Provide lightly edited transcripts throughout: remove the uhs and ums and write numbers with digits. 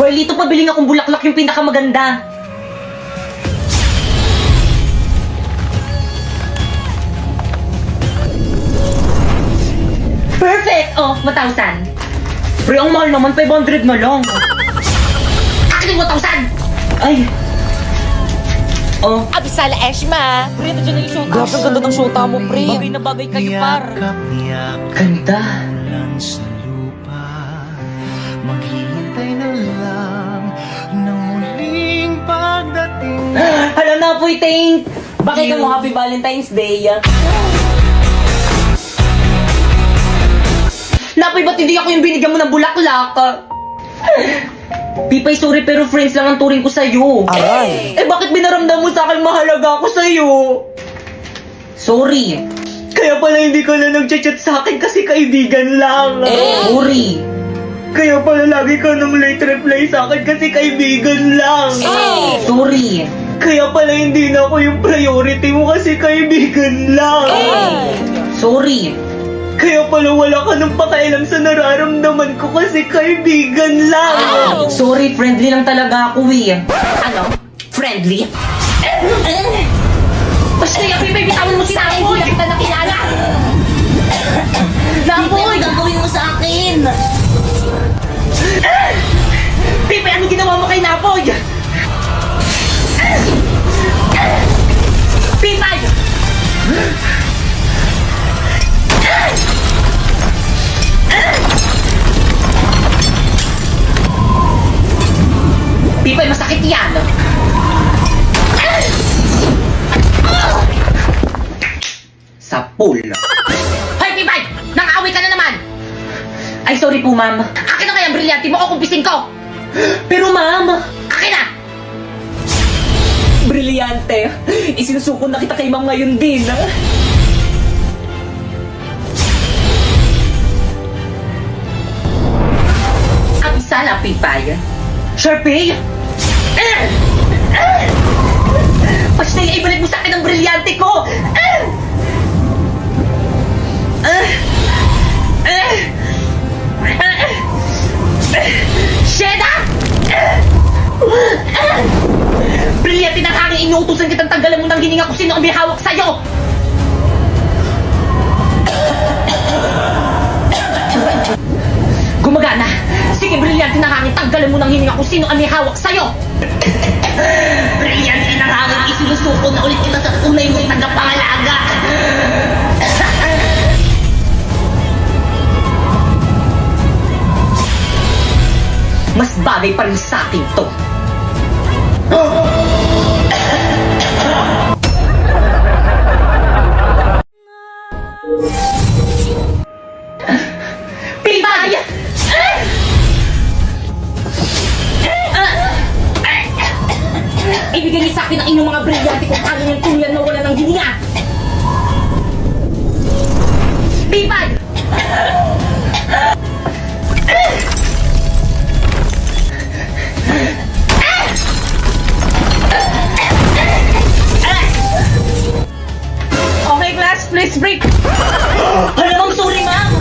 Warlito, pabiling akong bulaklak yung pinakamaganda. Perfect! Oh, 1,000. Pre, ang mahal naman, 500 na lang. Akin yung 1,000! Ay. Oh. Abisala Eshma! Pre, nandiyan na yung shota. Grabe, ang ganda ng shota mo, pre. Bagay na bagay kayo, par. Ganda. Sa lupa, maghihintay na lang ng muling pagdating. Hala na po, Tank. Bakit ka mo Happy Valentine's Day? Napoy, ba't hindi ako yung binigyan mo ng bulaklak? Pipay, sorry pero friends lang ang turing ko sa'yo. Aray. Eh bakit binaramdam mo sa akin mahalaga ako sa'yo? Sorry. Kaya pala hindi ka na nag-chat sa akin kasi kaibigan lang. Sorry. Kaya pala lagi ka nang late reply sa akin kasi kaibigan lang. Sorry. Kaya pala hindi na ako yung priority mo kasi kaibigan lang. Sorry. Kaya pala wala ka nang pakialam sa nararamdaman ko kasi kaibigan lang. Sorry, friendly lang talaga ako eh. Ano? Friendly? Basta yung Pipay, bitawan mo sa akin. Hindi kita nakilala. Napoy! Gagawin mo sa akin. Pipay, ano ginawa mo kay Napoy? Pipay! Pipay, masakit yan. Sa pool. Hoy, Pipay! Nang-away ka na naman! Ay, sorry po, ma'am. Akin na kaya ang brilyante mo o kumpisin ko? Pero, ma'am! Akin na! Brilyante. Isinusuko na kita kay ma'am ngayon din. Abisala, Pipay. Sharpay! Basta yung ibalik mo sa akin ang brilyante ko! Sheda! Brilyante ng hangin, inuutusan kitang tanggalan mo ng hininga kung sino ang may hawak sa'yo! Gumagana! Sige, brilyante ng hangin, tanggalan mo ng hininga kung sino ang may hawak sa'yo! Brilyante ng hangin, isinusuko na ulit kita sa tunay mong tagapangalaga! Mas bagay pa rin sa akin to. Pipay! Ibigay niyo sa akin ang inyong mga brilyante kung paano niyang tuluyan mawala ng hininga! Pipay! Okay, class, please break! Alam mo, sorry, ma'am!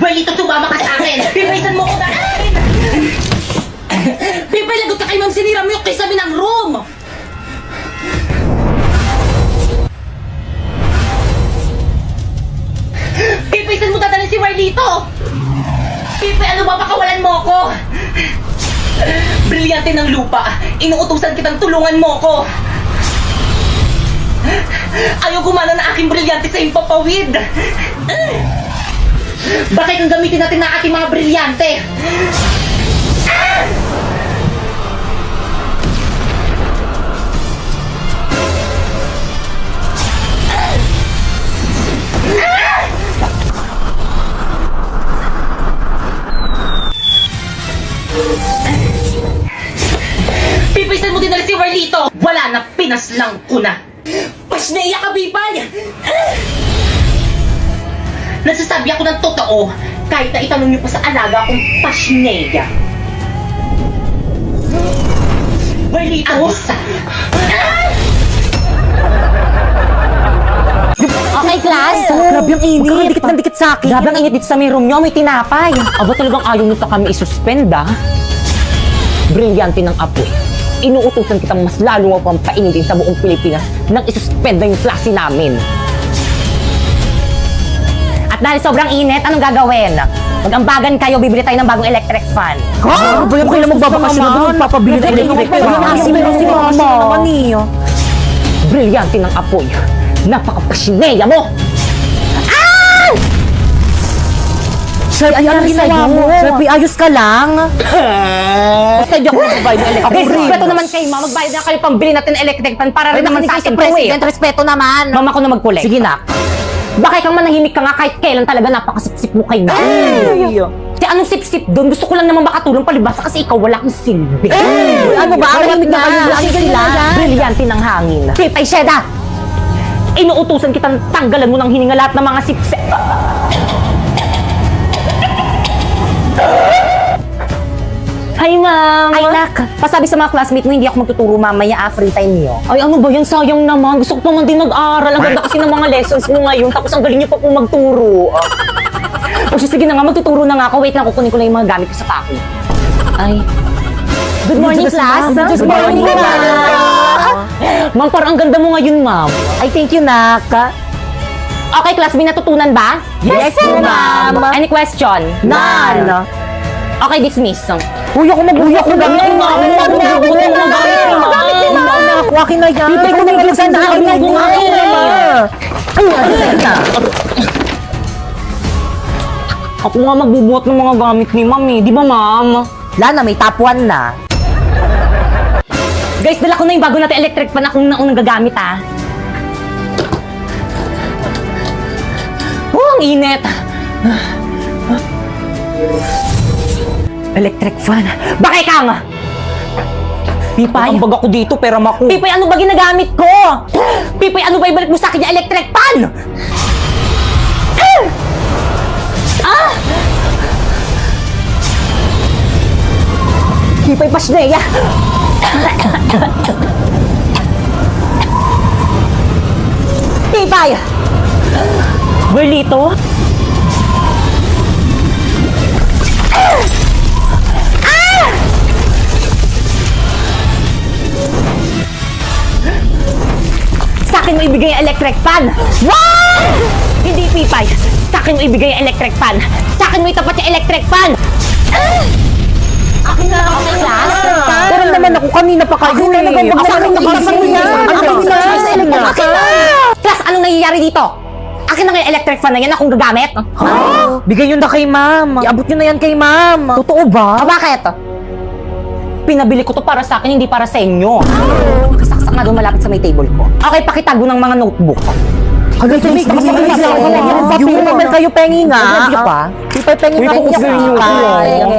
Walito, sumama ka sa akin! Pipaysan mo ko dahil! Pipay, lagot ka kay ma'am, sinira mo yung kisame ng room! Pipay, saan mo dadalhin si Warlito? Pipay, ano ba, pakawalan mo ako? Brilyante ng lupa, inuutusan kitang tulungan mo ko! Ayaw gumana na aking brilyante sa iyong papawid! Bakit ang gamitin natin na aking mga brilyante? Pipisan mo din na si Warlito! Wala na, pinaslang ko na! Pasneya ka, Pipay! Nagsasabi ako ng totoo kahit na itanong niyo pa sa alaga kong pasneya. Warlito! Abisa! Okay, class. Grabe ang init. Huwag dikit ng dikit sa akin. Grabe ang init dito sa may room nyo. May tinapay. Aba, talagang ayaw nito kami isuspend, ah. Brilyante ng apoy. Inuutusan kitang mas lalo mo pang painitin sa buong Pilipinas nang isuspend na yung klase namin. At dahil sobrang init, anong gagawin? Mag-ambagan kayo, bibili tayo ng bagong electric fan. Ha? Bayan ko lang magbabakasyon na doon, magpapabili ng electric fan. Si Mama. Brilyante ng apoy. Napaka-pasineya mo! Sir, ano ginawa mo? Sir, ayos ka lang. Basta di ako magbayad ng electric fan. Okay, respeto naman kayo, ma. Magbayad na kayo pambili natin ng electric fan para rin naman sa akin to eh. Respeto naman. Mama ko na mag-collect. Sige na. Bakit kang manahimik ka nga kahit kailan talaga napakasipsip mo kay na? Kaya anong sip-sip doon? Gusto ko lang naman makatulong palibasa kasi ikaw wala kang silbi. Ano ba? Malamig na kayo lang sila. Brilyante ng hangin. Pipay Sheda! Inuutusan kitang tanggalan mo ng hininga lahat ng mga sip-sip. Hi, ma'am! Ay, nak. Pasabi sa mga classmate mo, hindi ako magtuturo mamaya, free time niyo. Ay, ano ba yan? Sayang naman. Gusto ko naman din mag-aral. Ang ganda kasi ng mga lessons mo ngayon. Tapos ang galing niyo pa po magturo. O sige na nga, magtuturo na nga ako. Wait lang, kukunin ko lang yung mga gamit ko sa pako. Ay. Good morning, class. Good morning, ma'am. Ma'am, parang ang ganda mo ngayon, ma'am. Ay, thank you, nak. Okay, class, may natutunan ba? Yes, ma'am. Any question? None. Okay, dismiss. Uy, ako mabuhay ako gamit ni ma'am. Akin na yan. Bibay ko na yung sa akin na Ako nga magbubuhat ng mga gamit ni ma'am eh. Di ba, ma'am? Lana, may top 1 na. Guys, dala ko na yung bago natin electric pan akong naunang gagamit, ah. Oh, ang init. Electric fan. Bakit kang? Pipay. Ang baga ko dito, pera mako. Pipay, ano ba ginagamit ko? Pipay, ano ba ibalik mo sa akin yung electric pan? Pipay, pasneya. Pipay. Berlito. Sa akin mo ibigay ang electric fan! Wow! Hindi, Pipay. Sa akin mo ibigay ang electric fan. Sa akin mo itapat yung electric fan! Akin na ako sa class. Pero naman ako, kanina pa kayo eh. Sa akin mo itapat yan. Akin na. Class, anong nangyayari dito? Akin na nga yung electric fan na yan akong gagamit. Bigay yun na kay ma'am. Iabot nyo na yan kay ma'am. Totoo ba? Bakit? Pinabili ko to para sa akin, hindi para sa inyo. Nakasaksak nga doon malapit sa may table ko. Okay, pakitago ng mga notebook. Hanggang sa may naman kayo pengi nga. Review pa? Pipay pengi nga ako sa inyo.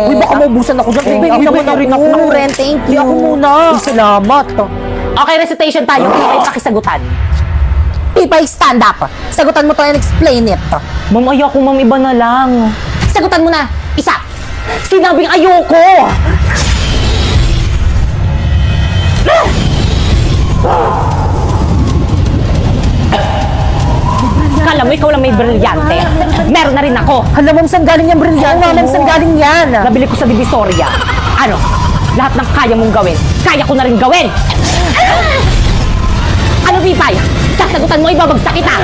Uy, baka maubusan ako dyan. Pipay naman na rin ako. Ren, thank you. Ako muna. Salamat. Okay, recitation tayo. Pipay, pakisagutan. Pipay, stand up. Sagutan mo to and explain it. Ma'am, ayoko, ma'am, iba na lang. Sagutan mo na. Isa. Sinabing ayoko. Kala mo ikaw lang may brilyante. Meron na rin ako. Hala, ma'am, saan galing yung brilyante? Oo nga, ma'am, saan galing yan? Nabili ko sa Divisoria. Ano? Lahat ng kaya mong gawin, kaya ko na rin gawin. Ano, Pipay? Sasagutan mo, ibabagsak kita.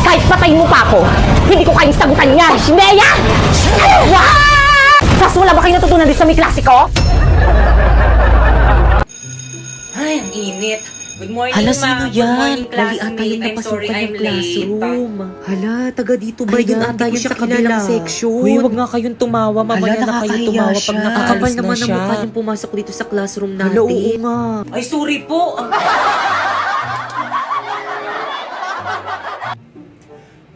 Kahit patayin mo pa ako, hindi ko kayang sagutan yan. Shineya! Tapos wala ba kayo natutunan din sa may klasiko? Ay, ang init. Good morning, Hala, ma'am. sino Good yan? morning, Mali ata classmate. yung I'm sorry, napasukan I'm yung late. classroom. Hala, taga dito ba Ayan, yun? hindi Ata ko yun siya sa kabilang kilala. section. Uy, wag nga kayong tumawa. Mamaya na kayo nakakahiya tumawa siya. pag Kakapal nakaalis na naman ang siya. mukha niyang pumasok dito sa classroom Hala, oo natin. nga. Ay, sorry po.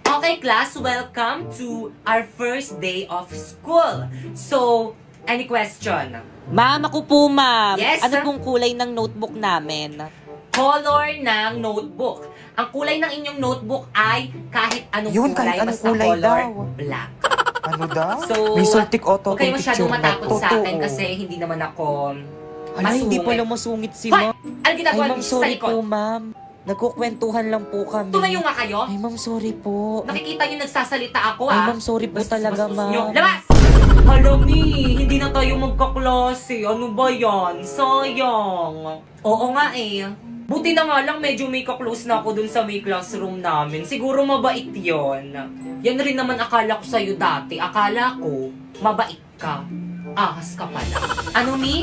Okay, class, welcome to our first day of school. So, any question? Ma'am, ako po ma'am. Yes, Ano sir? pong kulay ng notebook namin? Color ng notebook. Ang kulay ng inyong notebook ay kahit anong Yun, kulay, kahit anong basta kulay color daw. black. Ano daw? So, May sultik auto huwag kayo masyadong picture na. matakot sa akin Totoo. kasi hindi naman ako Hala, hindi masungit. pala masungit si Hoy! ma'am. Ano Ay ginagawa ma'am, niyo sa sorry likod? po ma'am. Nagkukwentuhan lang po kami. Tumayo nga kayo. Ay ma'am, sorry po. Nakikita niyo nagsasalita ako, Ay ah. ma'am, sorry po Bastos- talaga bastos niyo. ma'am. Labas! Hala, Mi, hindi na tayo magkaklase. Ano ba yan? Sayang. Oo nga eh. Buti na nga lang medyo may kaklose na ako dun sa may classroom namin. Siguro mabait yon. Yan rin naman akala ko sa'yo dati. Akala ko, mabait ka. Ahas ka pala. Ano, Mi?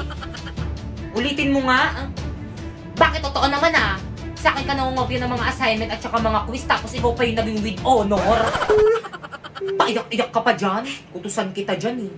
Ulitin mo nga. Bakit totoo naman ah? Sa akin ka nangungopia ng mga assignment at saka mga quiz tapos ikaw pa yung naging with honor. Paiyak-iyak ka pa dyan. Utusan kita dyan eh.